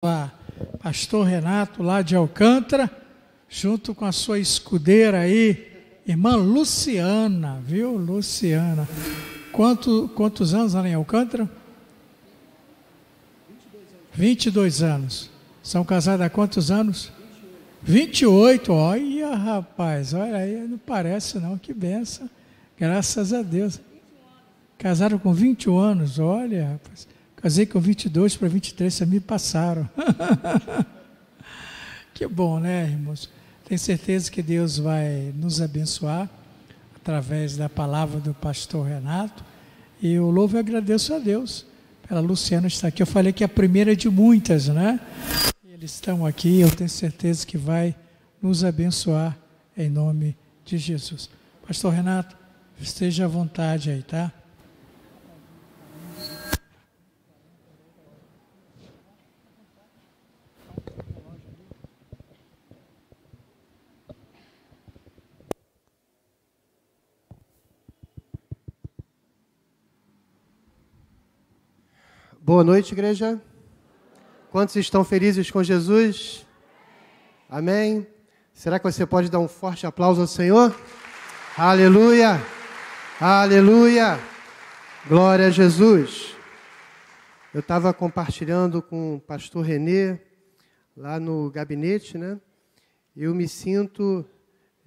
Lá, pastor Renato, lá de Alcântara, junto com a sua escudeira aí, irmã Luciana, viu, Luciana? Quantos anos lá em Alcântara? 22 anos. São casados há quantos anos? 28. Olha, rapaz, olha aí, não parece não, que benção. Graças a Deus. Casaram com 21 anos, olha, rapaz. Casei com 22 para 23, vocês me passaram. Que bom, né, irmãos? Tenho certeza que Deus vai nos abençoar através da palavra do pastor Renato. E eu louvo e agradeço a Deus pela Luciana estar aqui. Eu falei que é a primeira de muitas, né? Eles estão aqui, eu tenho certeza que vai nos abençoar em nome de Jesus. Pastor Renato, esteja à vontade aí, tá? Boa noite, igreja. Quantos estão felizes com Jesus? Amém? Será que você pode dar um forte aplauso ao Senhor? Aleluia! Aleluia! Glória a Jesus! Eu estava compartilhando com o pastor Renê, lá no gabinete, né? Eu me sinto,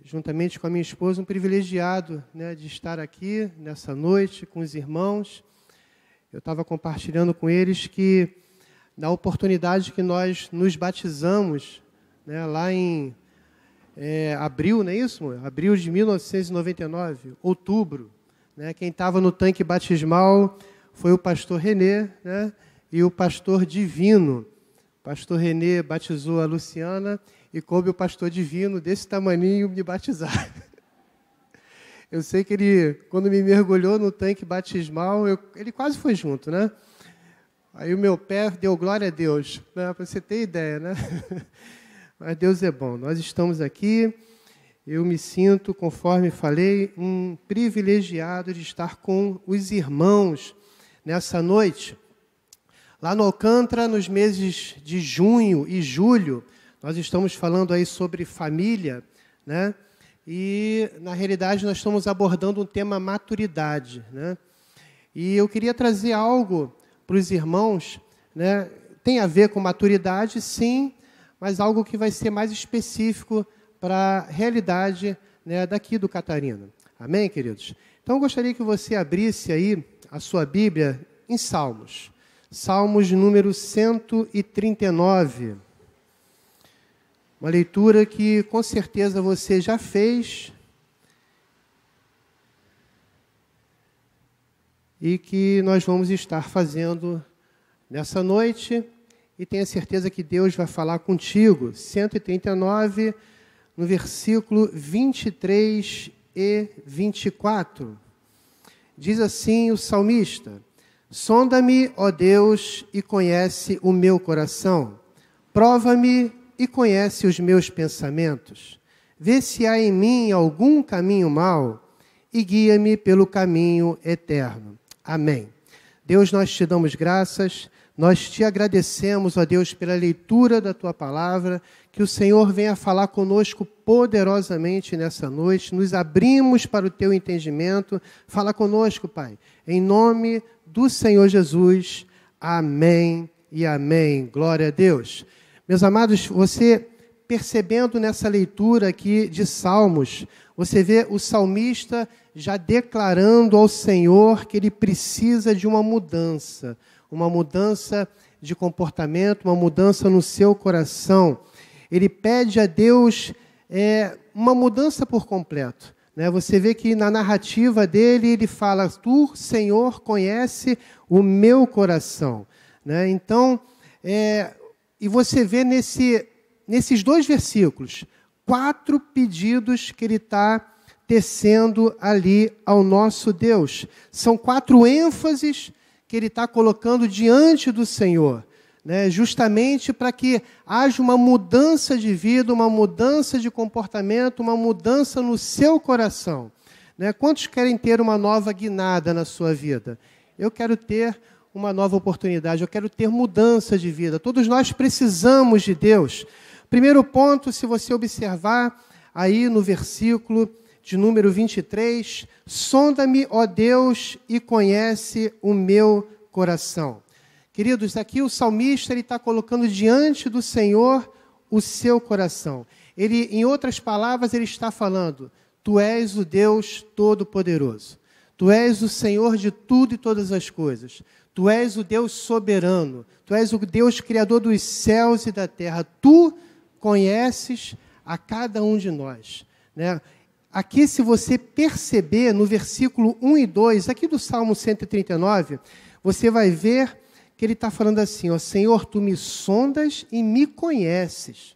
juntamente com a minha esposa, um privilegiado, né, de estar aqui nessa noite com os irmãos. Eu estava compartilhando com eles que, na oportunidade que nós nos batizamos, né, lá em abril, não é isso, amor? Abril de 1999, outubro, né, quem estava no tanque batismal foi o pastor Renê, né, e o pastor Divino. O pastor Renê batizou a Luciana e coube o pastor Divino, desse tamaninho, me batizar. Eu sei que ele, quando me mergulhou no tanque batismal, ele quase foi junto, né? Aí o meu pé deu glória a Deus, né? Para você ter ideia, né? Mas Deus é bom. Nós estamos aqui, eu me sinto, conforme falei, um privilegiado de estar com os irmãos nessa noite. Lá no Alcântara, nos meses de junho e julho, nós estamos falando aí sobre família, né? E, na realidade, nós estamos abordando um tema maturidade, né? E eu queria trazer algo para os irmãos, né? Tem a ver com maturidade, sim, mas algo que vai ser mais específico para a realidade, né, daqui do Catarina. Amém, queridos? Então, eu gostaria que você abrisse aí a sua Bíblia em Salmos. Salmos número 139. Uma leitura que, com certeza, você já fez e que nós vamos estar fazendo nessa noite. E tenha certeza que Deus vai falar contigo. 139, no versículo 23 e 24. Diz assim o salmista: sonda-me, ó Deus, e conhece o meu coração. Prova-me e conhece os meus pensamentos. Vê se há em mim algum caminho mau e guia-me pelo caminho eterno. Amém. Deus, nós te damos graças, nós te agradecemos, ó Deus, pela leitura da tua palavra, que o Senhor venha falar conosco poderosamente nessa noite, nos abrimos para o teu entendimento. Fala conosco, Pai, em nome do Senhor Jesus. Amém e amém. Glória a Deus. Meus amados, você percebendo nessa leitura aqui de Salmos, você vê o salmista já declarando ao Senhor que ele precisa de uma mudança de comportamento, uma mudança no seu coração. Ele pede a Deus uma mudança por completo, né? Você vê que na narrativa dele, ele fala: tu, Senhor, conhece o meu coração, né? Então, e você vê nesses dois versículos 4 pedidos que ele está tecendo ali ao nosso Deus. São 4 ênfases que ele está colocando diante do Senhor, né? Justamente para que haja uma mudança de vida, uma mudança de comportamento, uma mudança no seu coração, né? Quantos querem ter uma nova guinada na sua vida? Eu quero ter uma nova oportunidade, eu quero ter mudança de vida. Todos nós precisamos de Deus. Primeiro ponto, se você observar aí no versículo de número 23, sonda-me, ó Deus, e conhece o meu coração. Queridos, aqui o salmista está colocando diante do Senhor o seu coração. Ele, em outras palavras, ele está falando, tu és o Deus Todo-Poderoso. Tu és o Senhor de tudo e todas as coisas. Tu és o Deus soberano. Tu és o Deus criador dos céus e da terra. Tu conheces a cada um de nós. Né? Aqui, se você perceber, no versículo 1 e 2, aqui do Salmo 139, você vai ver que ele está falando assim, ó, Senhor, tu me sondas e me conheces.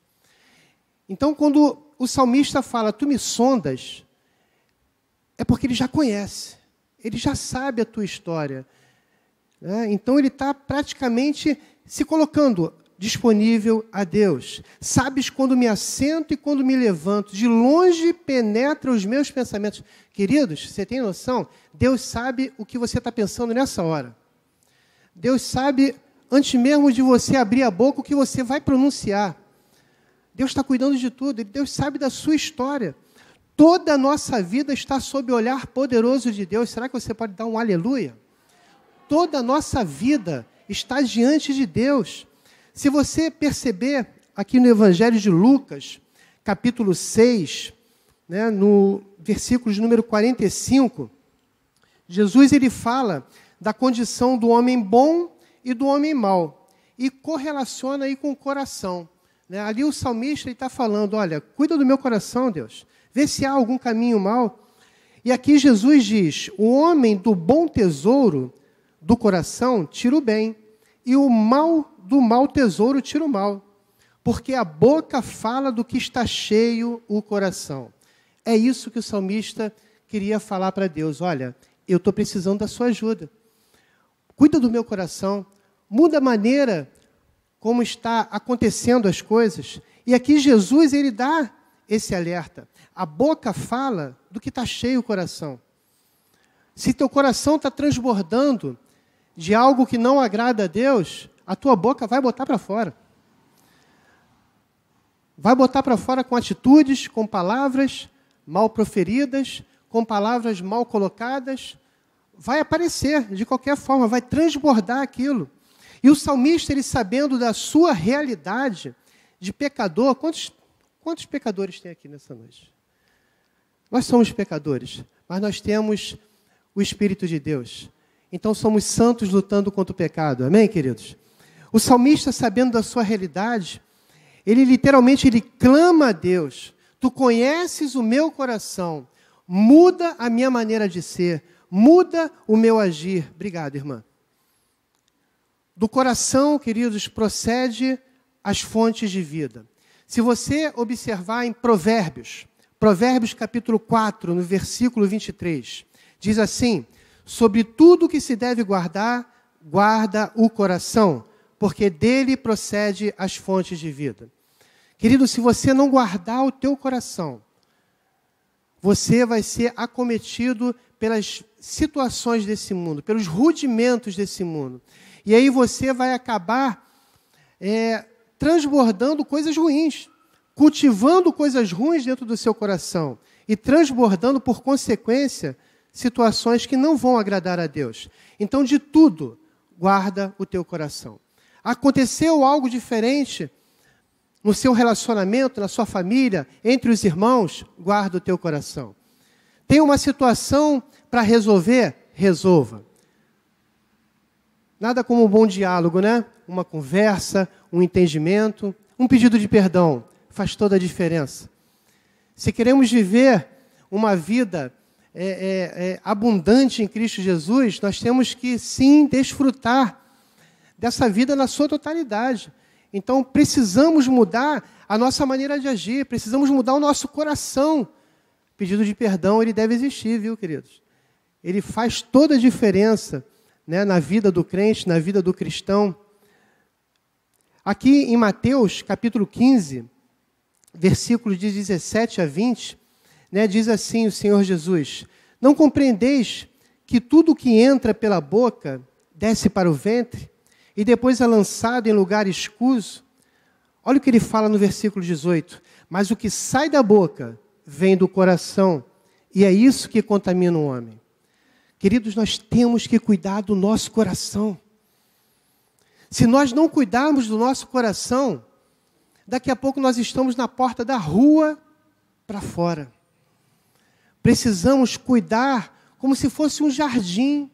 Então, quando o salmista fala, tu me sondas, é porque ele já conhece, ele já sabe a tua história. Né? Então, ele está praticamente se colocando disponível a Deus. Sabes quando me assento e quando me levanto, de longe penetra os meus pensamentos. Queridos, você tem noção? Deus sabe o que você está pensando nessa hora. Deus sabe, antes mesmo de você abrir a boca, o que você vai pronunciar. Deus está cuidando de tudo, Deus sabe da sua história. Toda a nossa vida está sob o olhar poderoso de Deus. Será que você pode dar um aleluia? Toda a nossa vida está diante de Deus. Se você perceber aqui no Evangelho de Lucas, capítulo 6, né, no versículo de número 45, Jesus ele fala da condição do homem bom e do homem mau, e correlaciona aí com o coração. Né? Ali o salmista está falando, olha, cuida do meu coração, Deus, vê se há algum caminho mau. E aqui Jesus diz, o homem do bom tesouro do coração tira o bem, e o mal do mau tesouro tira o mal, porque a boca fala do que está cheio o coração. É isso que o salmista queria falar para Deus, olha, eu estou precisando da sua ajuda. Cuida do meu coração, muda a maneira como está acontecendo as coisas. E aqui Jesus, ele dá esse alerta. A boca fala do que está cheio o coração. Se teu coração está transbordando de algo que não agrada a Deus, a tua boca vai botar para fora. Vai botar para fora com atitudes, com palavras mal proferidas, com palavras mal colocadas. Vai aparecer de qualquer forma, vai transbordar aquilo. E o salmista, ele sabendo da sua realidade de pecador, quantos pecadores tem aqui nessa noite? Nós somos pecadores, mas nós temos o Espírito de Deus. Então somos santos lutando contra o pecado. Amém, queridos? O salmista, sabendo da sua realidade, ele literalmente clama a Deus. Tu conheces o meu coração, muda a minha maneira de ser, muda o meu agir. Obrigado, irmã. Do coração, queridos, procede as fontes de vida. Se você observar em Provérbios capítulo 4, no versículo 23, diz assim, sobre tudo que se deve guardar, guarda o coração, porque dele procede as fontes de vida. Querido, se você não guardar o teu coração, você vai ser acometido pelas situações desse mundo, pelos rudimentos desse mundo. E aí você vai acabar transbordando coisas ruins, cultivando coisas ruins dentro do seu coração e transbordando, por consequência, situações que não vão agradar a Deus. Então, de tudo, guarda o teu coração. Aconteceu algo diferente no seu relacionamento, na sua família, entre os irmãos, guarda o teu coração. Tem uma situação para resolver? Resolva. Nada como um bom diálogo, né? Uma conversa, um entendimento, um pedido de perdão. Faz toda a diferença. Se queremos viver uma vida abundante em Cristo Jesus, nós temos que, sim, desfrutar dessa vida na sua totalidade. Então, precisamos mudar a nossa maneira de agir, precisamos mudar o nosso coração. Pedido de perdão, ele deve existir, viu, queridos? Ele faz toda a diferença, né, na vida do crente, na vida do cristão. Aqui em Mateus, capítulo 15, versículos de 17 a 20, né, diz assim o Senhor Jesus, não compreendeis que tudo que entra pela boca desce para o ventre e depois é lançado em lugar escuso. Olha o que ele fala no versículo 18. Mas o que sai da boca vem do coração, e é isso que contamina o homem. Queridos, nós temos que cuidar do nosso coração. Se nós não cuidarmos do nosso coração, daqui a pouco nós estamos na porta da rua para fora. Precisamos cuidar como se fosse um jardim.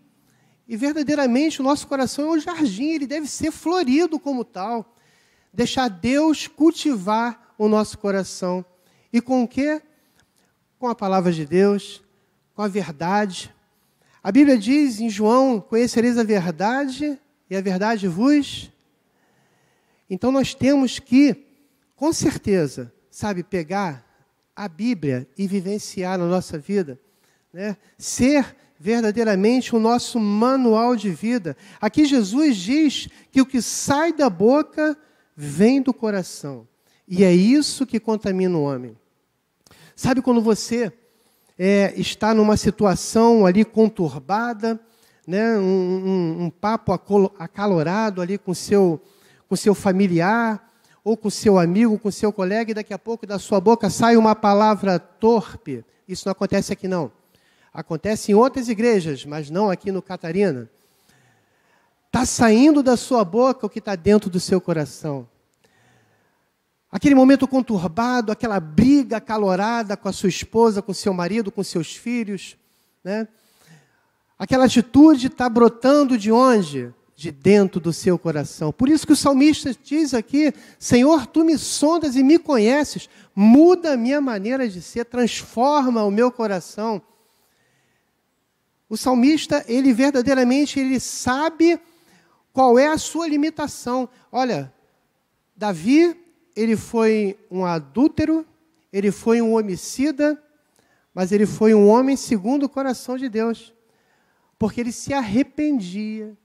E verdadeiramente o nosso coração é um jardim, ele deve ser florido como tal. Deixar Deus cultivar o nosso coração. E com o quê? Com a palavra de Deus, com a verdade. A Bíblia diz em João, conhecereis a verdade e a verdade vos. Então nós temos que, com certeza, pegar a Bíblia e vivenciar na nossa vida, né? Ser verdadeiramente o nosso manual de vida. Aqui Jesus diz que o que sai da boca vem do coração. E é isso que contamina o homem. Sabe quando você está numa situação ali conturbada, né? Um papo acalorado ali com seu familiar, ou com seu amigo, com seu colega, e daqui a pouco da sua boca sai uma palavra torpe. Isso não acontece aqui não. Acontece em outras igrejas, mas não aqui no Catarina. Está saindo da sua boca o que está dentro do seu coração. Aquele momento conturbado, aquela briga acalorada com a sua esposa, com seu marido, com seus filhos, né? Aquela atitude está brotando de onde? De dentro do seu coração. Por isso que o salmista diz aqui: Senhor, tu me sondas e me conheces, muda a minha maneira de ser, transforma o meu coração. O salmista, ele verdadeiramente, ele sabe qual é a sua limitação. Olha, Davi, ele foi um adúltero, ele foi um homicida, mas ele foi um homem segundo o coração de Deus, porque ele se arrependia.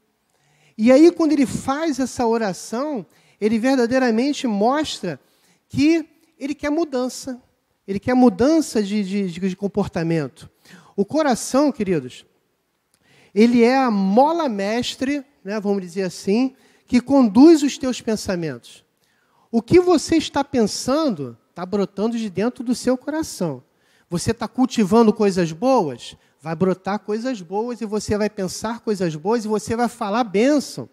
E aí, quando ele faz essa oração, ele verdadeiramente mostra que ele quer mudança. Ele quer mudança de comportamento. O coração, queridos, ele é a mola mestre, né, vamos dizer assim, que conduz os teus pensamentos. O que você está pensando está brotando de dentro do seu coração. Você está cultivando coisas boas? Vai brotar coisas boas e você vai pensar coisas boas e você vai falar bênção.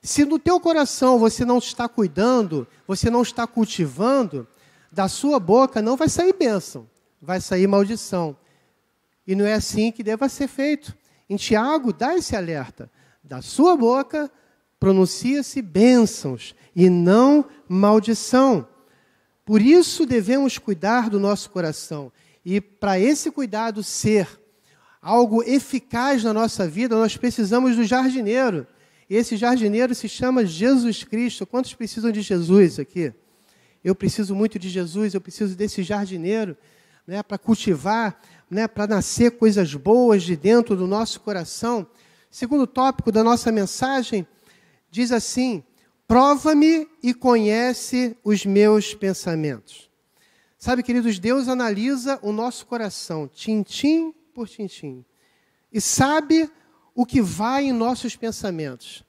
Se no teu coração você não está cuidando, você não está cultivando, da sua boca não vai sair bênção, vai sair maldição. E não é assim que deva ser feito. Em Tiago dá esse alerta. Da sua boca pronuncia-se bênçãos e não maldição. Por isso devemos cuidar do nosso coração. E para esse cuidado ser algo eficaz na nossa vida, nós precisamos do jardineiro. E esse jardineiro se chama Jesus Cristo. Quantos precisam de Jesus aqui? Eu preciso muito de Jesus, eu preciso desse jardineiro, né, para cultivar, né, para nascer coisas boas de dentro do nosso coração. Segundo tópico da nossa mensagem, diz assim: prova-me e conhece os meus pensamentos. Sabe, queridos, Deus analisa o nosso coração, tintim por tintim, e sabe o que vai em nossos pensamentos.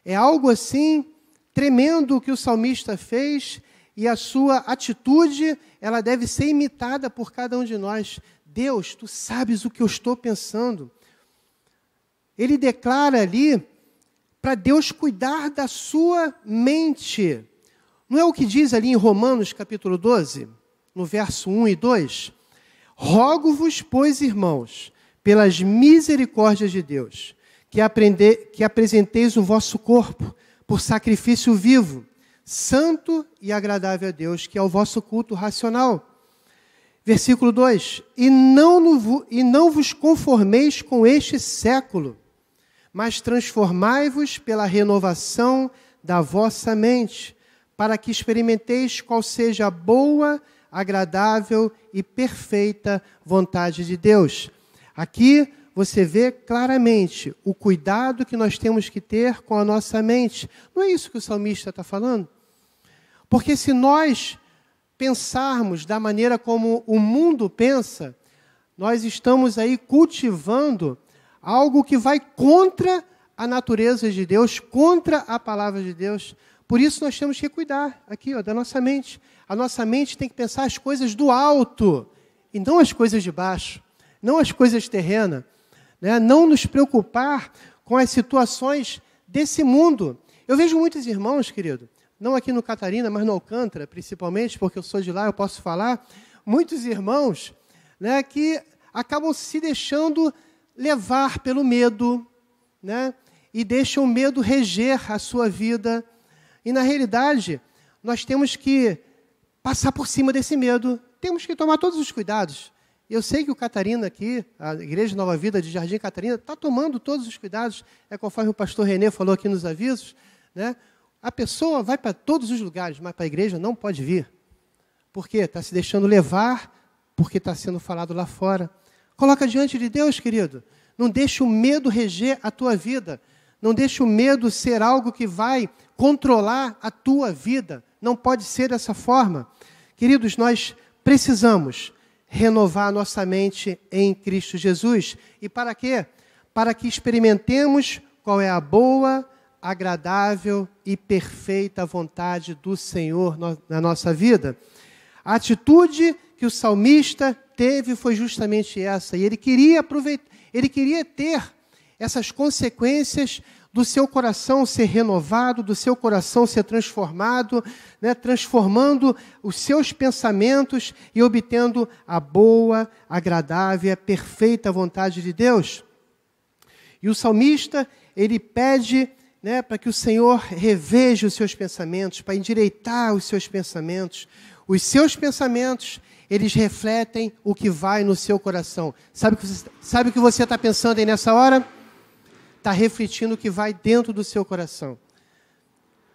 É algo assim tremendo o que o salmista fez, e a sua atitude, ela deve ser imitada por cada um de nós. Deus, tu sabes o que eu estou pensando. Ele declara ali para Deus cuidar da sua mente. Não é o que diz ali em Romanos capítulo 12, no verso 1 e 2? Rogo-vos, pois, irmãos, pelas misericórdias de Deus, que apresenteis o vosso corpo por sacrifício vivo, santo e agradável a Deus, que é o vosso culto racional. Versículo 2: E não vos conformeis com este século, mas transformai-vos pela renovação da vossa mente, para que experimenteis qual seja a boa, agradável e perfeita vontade de Deus. Aqui você vê claramente o cuidado que nós temos que ter com a nossa mente. Não é isso que o salmista está falando? Porque se nós pensarmos da maneira como o mundo pensa, nós estamos aí cultivando algo que vai contra a natureza de Deus, contra a palavra de Deus. Por isso nós temos que cuidar aqui, da nossa mente. A nossa mente tem que pensar as coisas do alto e não as coisas de baixo, não as coisas terrenas, né? Não nos preocupar com as situações desse mundo. Eu vejo muitos irmãos, querido, não aqui no Catarina, mas no Alcântara, principalmente, porque eu sou de lá, eu posso falar, muitos irmãos, né, que acabam se deixando levar pelo medo, né, e deixam o medo reger a sua vida. E, na realidade, nós temos que passar por cima desse medo. Temos que tomar todos os cuidados. Eu sei que o Catarina aqui, a Igreja Nova Vida de Jardim Catarina, está tomando todos os cuidados. É conforme o pastor Renê falou aqui nos avisos, né? A pessoa vai para todos os lugares, mas para a igreja não pode vir. Por quê? Está se deixando levar, porque está sendo falado lá fora. Coloca diante de Deus, querido. Não deixe o medo reger a tua vida. Não deixe o medo ser algo que vai controlar a tua vida. Não pode ser dessa forma. Queridos, nós precisamos renovar a nossa mente em Cristo Jesus. E para quê? Para que experimentemos qual é a boa, agradável e perfeita vontade do Senhor na nossa vida. A atitude que o salmista teve foi justamente essa. E ele queria ter essas consequências do seu coração ser renovado, do seu coração ser transformado, né, transformando os seus pensamentos e obtendo a boa, agradável e perfeita vontade de Deus. E o salmista, ele pede, né, para que o Senhor reveja os seus pensamentos, para endireitar os seus pensamentos. Os seus pensamentos, eles refletem o que vai no seu coração. Sabe o que você está pensando aí nessa hora? Está refletindo o que vai dentro do seu coração.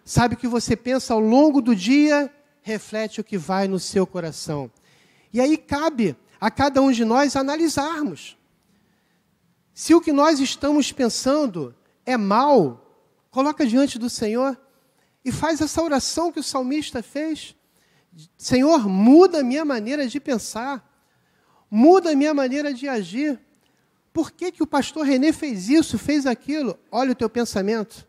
Sabe o que você pensa ao longo do dia? Reflete o que vai no seu coração. E aí cabe a cada um de nós analisarmos. Se o que nós estamos pensando é mal, coloca diante do Senhor e faz essa oração que o salmista fez. Senhor, muda a minha maneira de pensar, muda a minha maneira de agir. Por que o pastor Renê fez isso, fez aquilo? Olha o teu pensamento.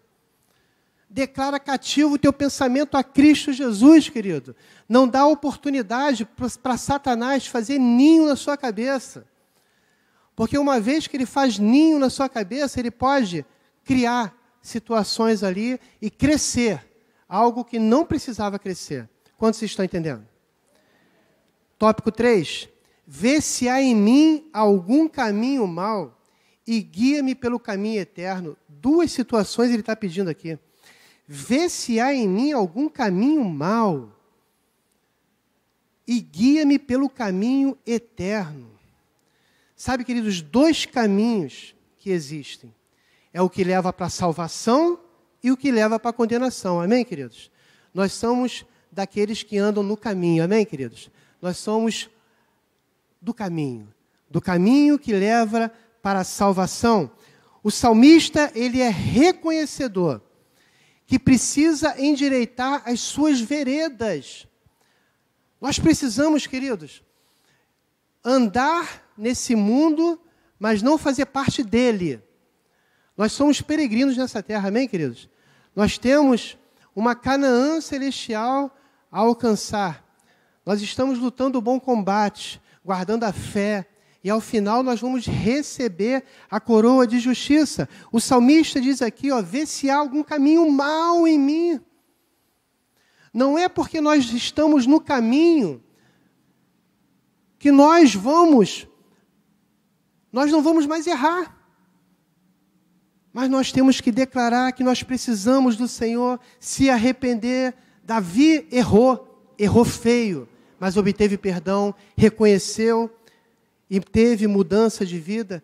Declara cativo o teu pensamento a Cristo Jesus, querido. Não dá oportunidade para Satanás fazer ninho na sua cabeça. Porque uma vez que ele faz ninho na sua cabeça, ele pode criar situações ali e crescer algo que não precisava crescer. Quantos vocês estão entendendo? Tópico 3. Vê se há em mim algum caminho mau e guia-me pelo caminho eterno. Duas situações ele está pedindo aqui. Vê se há em mim algum caminho mau e guia-me pelo caminho eterno. Sabe, queridos, dois caminhos que existem. É o que leva para a salvação e o que leva para a condenação. Amém, queridos? Nós somos daqueles que andam no caminho. Amém, queridos? Nós somos do caminho que leva para a salvação. O salmista, ele é reconhecedor que precisa endireitar as suas veredas. Nós precisamos, queridos, andar nesse mundo, mas não fazer parte dele. Nós somos peregrinos nessa terra, amém, queridos? Nós temos uma Canaã celestial a alcançar. Nós estamos lutando o bom combate, guardando a fé, e ao final nós vamos receber a coroa de justiça. O salmista diz aqui, vê se há algum caminho mau em mim. Não é porque nós estamos no caminho que nós não vamos mais errar. Mas nós temos que declarar que nós precisamos do Senhor, se arrepender. Davi errou feio, mas obteve perdão, reconheceu e teve mudança de vida.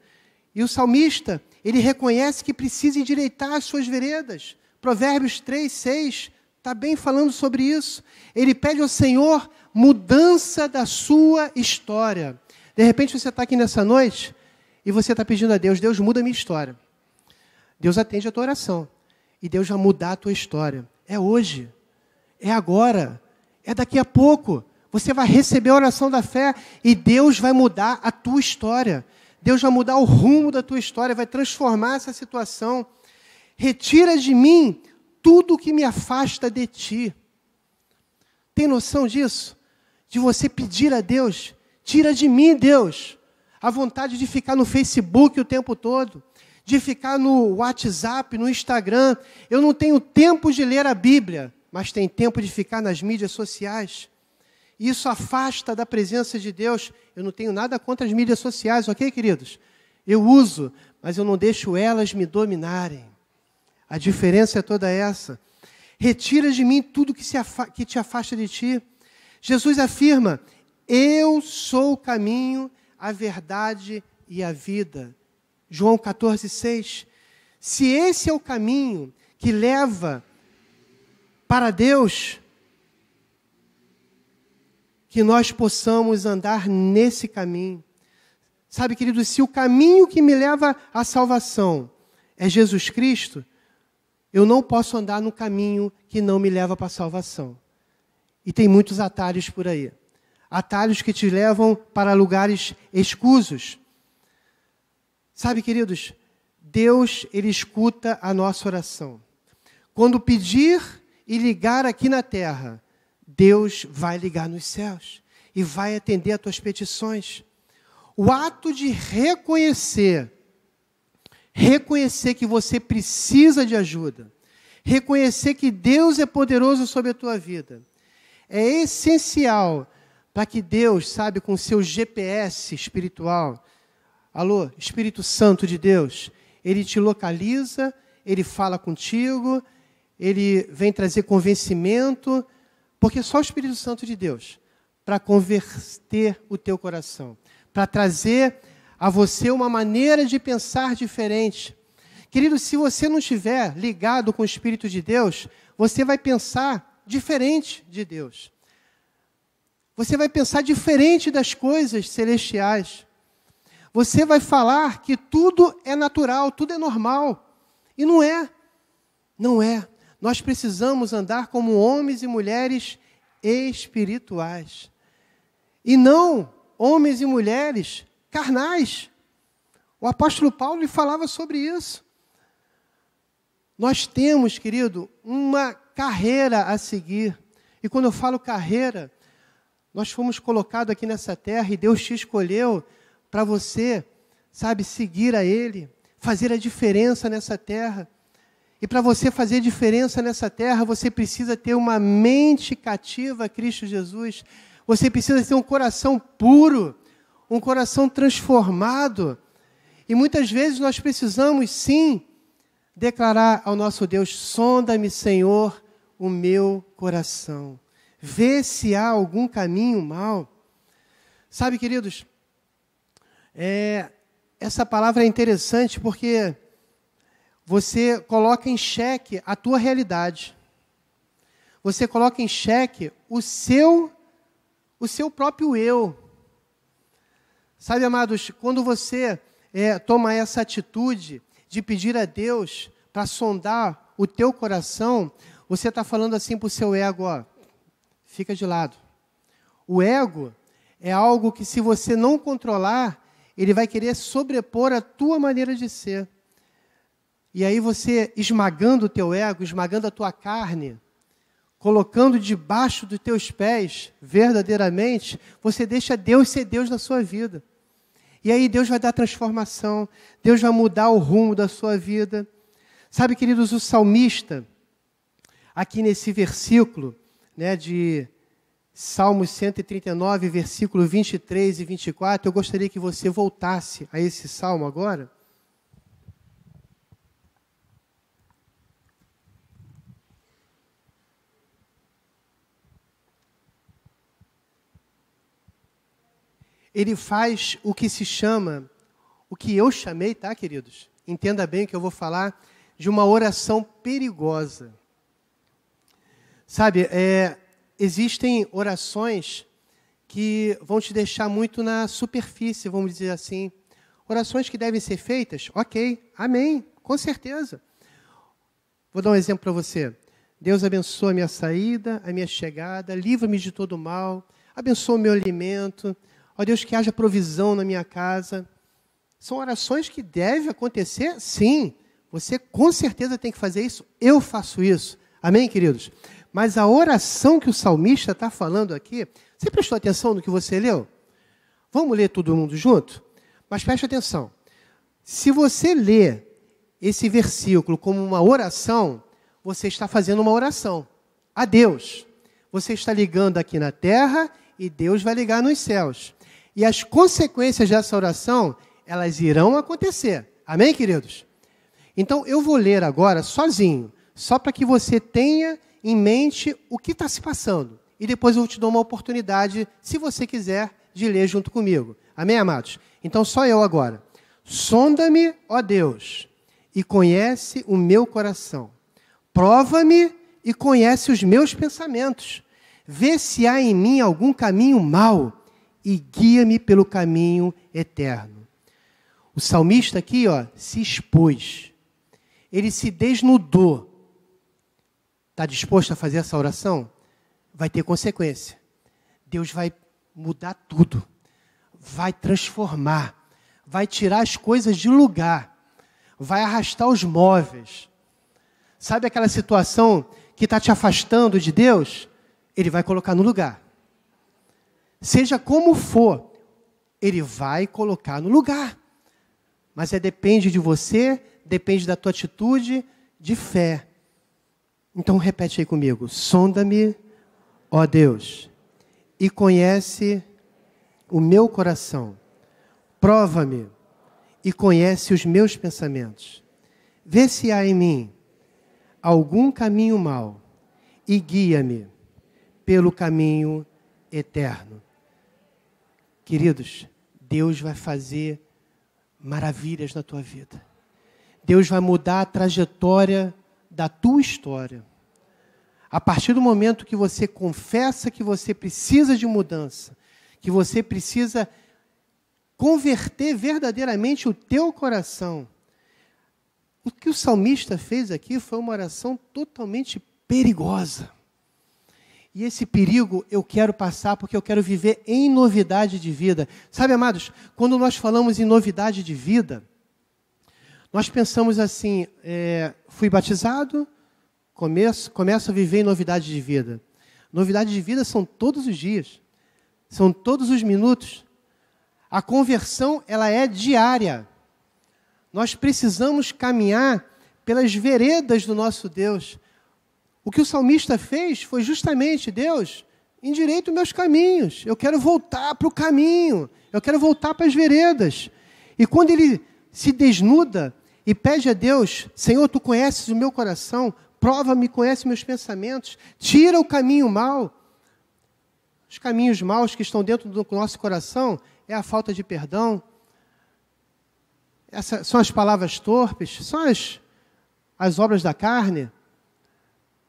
E o salmista, ele reconhece que precisa endireitar as suas veredas. Provérbios 3, 6, está bem falando sobre isso. Ele pede ao Senhor mudança da sua história. De repente você está aqui nessa noite e você está pedindo a Deus, Deus muda a minha história. Deus atende a tua oração. E Deus vai mudar a tua história. É hoje. É agora. É daqui a pouco. Você vai receber a oração da fé e Deus vai mudar a tua história. Deus vai mudar o rumo da tua história, vai transformar essa situação. retira de mim tudo que me afasta de ti. Tem noção disso? De você pedir a Deus, tira de mim, Deus, a vontade de ficar no Facebook o tempo todo, de ficar no WhatsApp, no Instagram. Eu não tenho tempo de ler a Bíblia, mas tenho tempo de ficar nas mídias sociais. Isso afasta da presença de Deus. Eu não tenho nada contra as mídias sociais, ok, queridos? Eu uso, mas eu não deixo elas me dominarem. A diferença é toda essa. Retira de mim tudo que te afasta de ti. Jesus afirma, eu sou o caminho, a verdade e a vida. João 14,6. Se esse é o caminho que leva para Deus, que nós possamos andar nesse caminho. Sabe, queridos, se o caminho que me leva à salvação é Jesus Cristo, eu não posso andar no caminho que não me leva para a salvação. E tem muitos atalhos por aí. Atalhos que te levam para lugares escusos. Sabe, queridos, Deus, Ele escuta a nossa oração. Quando pedir e ligar aqui na terra, Deus vai ligar nos céus e vai atender as tuas petições. O ato de reconhecer que você precisa de ajuda, reconhecer que Deus é poderoso sobre a tua vida, é essencial para que Deus, sabe, com seu GPS espiritual, alô, Espírito Santo de Deus, Ele te localiza, Ele fala contigo, Ele vem trazer convencimento, porque só o Espírito Santo de Deus, para converter o teu coração, para trazer a você uma maneira de pensar diferente. Querido, se você não estiver ligado com o Espírito de Deus, você vai pensar diferente de Deus. Você vai pensar diferente das coisas celestiais. Você vai falar que tudo é natural, tudo é normal. E não é. Não é. Nós precisamos andar como homens e mulheres espirituais. E não homens e mulheres carnais. O apóstolo Paulo falava sobre isso. Nós temos, querido, uma carreira a seguir. E quando eu falo carreira, nós fomos colocados aqui nessa terra e Deus te escolheu para você, sabe, seguir a Ele, fazer a diferença nessa terra. E para você fazer diferença nessa terra, você precisa ter uma mente cativa a Cristo Jesus. Você precisa ter um coração puro, um coração transformado. E muitas vezes nós precisamos, sim, declarar ao nosso Deus, sonda-me, Senhor, o meu coração. Vê se há algum caminho mau. Sabe, queridos, essa palavra é interessante porque você coloca em xeque a tua realidade. Você coloca em xeque o seu próprio eu. Sabe, amados, quando você toma essa atitude de pedir a Deus para sondar o teu coração, você está falando assim para o seu ego, ó, fica de lado. O ego é algo que, se você não controlar, ele vai querer sobrepor a tua maneira de ser. E aí você, esmagando o teu ego, esmagando a tua carne, colocando debaixo dos teus pés, verdadeiramente, você deixa Deus ser Deus na sua vida. E aí Deus vai dar transformação, Deus vai mudar o rumo da sua vida. Sabe, queridos, o salmista, aqui nesse versículo, né, de Salmos 139, versículo 23 e 24, eu gostaria que você voltasse a esse salmo agora. Ele faz o que se chama, o que eu chamei, tá, queridos? Entenda bem o que eu vou falar, de uma oração perigosa. Sabe, existem orações que vão te deixar muito na superfície, vamos dizer assim. Orações que devem ser feitas, ok, amém, com certeza. Vou dar um exemplo para você. Deus abençoa a minha saída, a minha chegada, livra-me de todo mal, abençoa o meu alimento. Ó Deus, que haja provisão na minha casa. São orações que devem acontecer, sim, Você com certeza tem que fazer isso. Eu faço isso. Amém, queridos? Mas a oração que o salmista está falando aqui, você prestou atenção no que você leu? Vamos ler todo mundo junto? Mas preste atenção. Se você lê esse versículo como uma oração, você está fazendo uma oração a Deus. Você está ligando aqui na terra e Deus vai ligar nos céus. E as consequências dessa oração, elas irão acontecer. Amém, queridos? Então, eu vou ler agora sozinho, só para que você tenha em mente o que está se passando. E depois eu te dou uma oportunidade, se você quiser, de ler junto comigo. Amém, amados? Então, só eu agora. Sonda-me, ó Deus, e conhece o meu coração. Prova-me e conhece os meus pensamentos. Vê se há em mim algum caminho mau e guia-me pelo caminho eterno. O salmista aqui, se expôs. Ele se desnudou. Está disposto a fazer essa oração? Vai ter consequência. Deus vai mudar tudo. Vai transformar. Vai tirar as coisas de lugar. Vai arrastar os móveis. Sabe aquela situação que está te afastando de Deus? Ele vai colocar no lugar. Seja como for, Ele vai colocar no lugar. Mas depende de você, depende da tua atitude de fé. Então repete aí comigo. Sonda-me, ó Deus, e conhece o meu coração. Prova-me e conhece os meus pensamentos. Vê se há em mim algum caminho mau e guia-me pelo caminho eterno. Queridos, Deus vai fazer maravilhas na tua vida. Deus vai mudar a trajetória da tua história. A partir do momento que você confessa que você precisa de mudança, que você precisa converter verdadeiramente o teu coração. O que o salmista fez aqui foi uma oração totalmente perigosa. E esse perigo eu quero passar porque eu quero viver em novidade de vida. Sabe, amados, quando nós falamos em novidade de vida, nós pensamos assim, fui batizado, começo a viver em novidade de vida. Novidade de vida são todos os dias, são todos os minutos. A conversão, ela é diária. Nós precisamos caminhar pelas veredas do nosso Deus. O que o salmista fez foi justamente, Deus, endireita os meus caminhos. Eu quero voltar para o caminho. Eu quero voltar para as veredas. E quando ele se desnuda e pede a Deus, Senhor, Tu conheces o meu coração, prova-me, conhece meus pensamentos, tira o caminho mau. Os caminhos maus que estão dentro do nosso coração é a falta de perdão. Essas são as palavras torpes, são as obras da carne.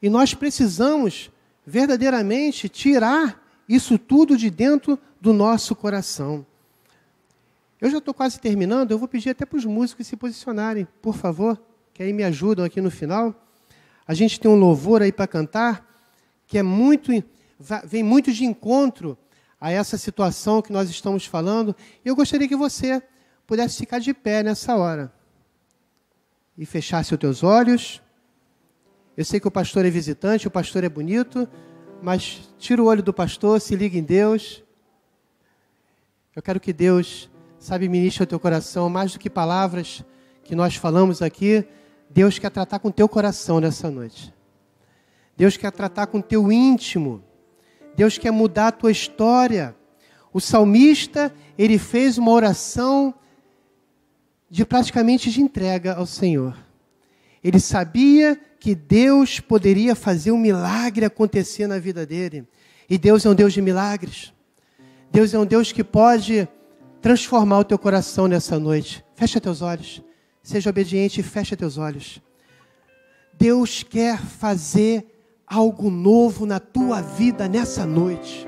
E nós precisamos verdadeiramente tirar isso tudo de dentro do nosso coração. Eu já estou quase terminando, eu vou pedir até para os músicos se posicionarem, por favor, que aí me ajudam aqui no final. A gente tem um louvor aí para cantar, que vem muito de encontro a essa situação que nós estamos falando. E eu gostaria que você pudesse ficar de pé nessa hora e fechasse os teus olhos. Eu sei que o pastor é visitante, o pastor é bonito, mas tira o olho do pastor, se liga em Deus. Eu quero que Deus, ministre o teu coração, mais do que palavras que nós falamos aqui. Deus quer tratar com o teu coração nessa noite. Deus quer tratar com o teu íntimo. Deus quer mudar a tua história. O salmista, ele fez uma oração praticamente de entrega ao Senhor. Ele sabia que Deus poderia fazer um milagre acontecer na vida dele. E Deus é um Deus de milagres. Deus é um Deus que pode transformar o teu coração nessa noite. Fecha teus olhos. Seja obediente e fecha teus olhos. Deus quer fazer algo novo na tua vida nessa noite.